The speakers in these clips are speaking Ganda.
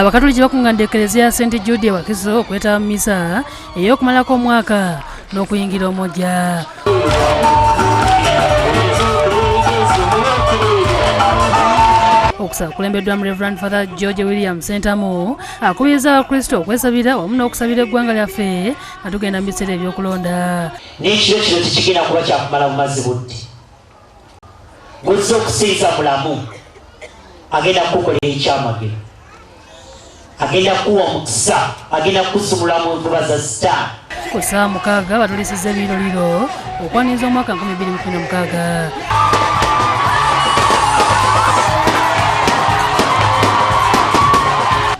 Abakatoliki bakunganda Eklezia ya St. Jude Wakiso okwetaba misa ey'okumalako omwaka n'okuyingira omujja. Okusaba kulembeddwa mu Reverend Father George William Sentamu akubiriza abakristo okwesabira wamu n'okusabira eggwanga lyaffe nga tugenda mu biseera eby'okulonda. N'ekiro kino tekigenda kuba kyakumala mu mazzi budde. Guzza okusinza mulamu agenda kukukolera ekyamagero, agenda kuwa mukisa, agenda kusumula mu nvuba za sitaani. Ku ssaawa 6 batulisizza ebiroliro okwaniriza omwaka 2016.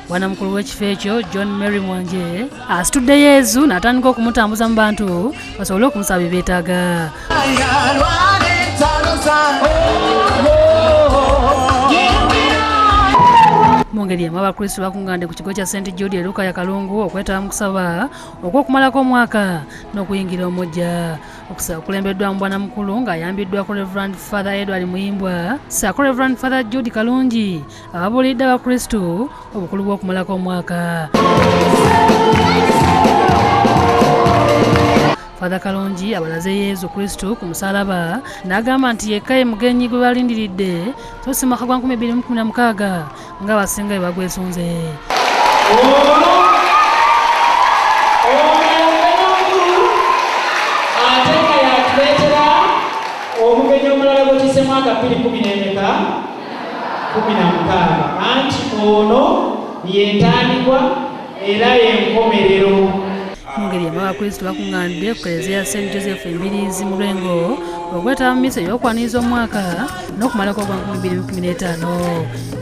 Bwanamukulu w'ekifo ekyo John Mary Mwanje asitudde Yezu n'atandika okumutambuza mu bantu basobole okumusaba bye beetaaga. Mu ngeri emu abakristo bakungande ku kigo kya St. Jude Luka ya Kalungu okwetaba mu kusaba okw'okumalako omwaka n'okuyingira omujja. Okusaba kulembeddwa mu bwanamukulu ng'ayambiddwako Reverend Father Edward Muyimbwa ssaako Reverend Father Jude Kalungi ababuulidde abakristo obukulu bw'okumalako omwaka. Father Kalungi abalaze Yezu Kristo ku musalaba n'agamba nti yekka ye mugenyi gwe balindiridde so si mwaka gwa 2016 ng'abasinga bwe bagwesunze. Ateka yatuleetera omugenyi omulala gw'otise mwaka 2016 anti ono yentandikwa era yenkomerero. Mu ngeri emu abakristo bakungandde ku Eklezia ya St. Joseph Embirizi mu Lwengo okwetaba mu misa ey'okwaniriza omwaka n'okumalako gwa 2015.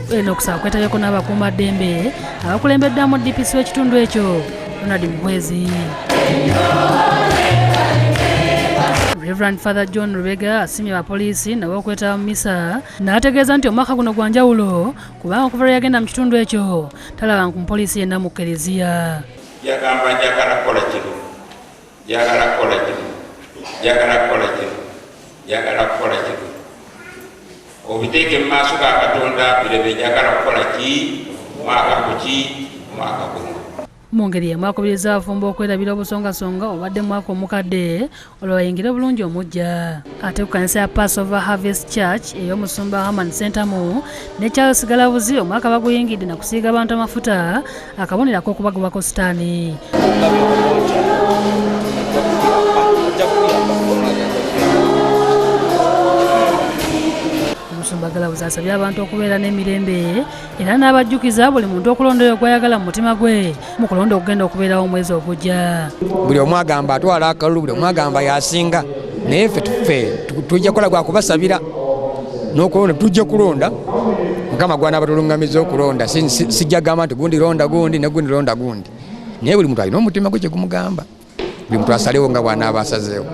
Eno okusaba kwetabyeko n'abakuumaddembe abakulembeddwamu DPC w'ekitundu ekyo Ronald Muhwezi. Reverend Father John Rubega asiimye abapoliisi nabo okwetaba mu misa n'ategeeza nti omwaka guno gwa njawulo kubanga okuva lwe yagenda mu kitundu ekyo talaba ku mupoliisi yenna mu Eklezia. Yagamba njagala kukola kino, njagala kukola kino, njagala kukola kino, njagala kukola kino. Obiteeke mu maaso ga Katonda birebe njagala kukola ki, mwaka kuki, mwaka guno. Mu ngeri emu akubiriza abafumbo okwerabira obusongasonga obadde mwaka omukadde olwo bayingire bulungi omujja. Ate ku kanisa ya Passover Harvest Church ey'omusumba Herman Sentamu ne Charles Galabuzi omwaka baguyingidde na kusiiga abantu amafuta akabonero ak'okubagobako sitaani. Omusumba Galabuzi asabye abantu okubeera n'emirembe era n'abajjukiza buli muntu okulonda oyo gw'ayagala mu mutima gwe mu kulonda okugenda okubeerawo omwezi ogujja. Buli omu agamba atwala akalulu, buli omu agamba yasinga, naye ffe tujja kukola gwa kubasabira n'okulonda tujja kulonda. Mukama gwana batulungamiza okulonda, sijja gamba nti gundi londa gundi ne gundi londa gundi, naye buli muntu alina omutima gwe kye gumugamba, buli muntu asalewo nga bw'anaaba asazeewo.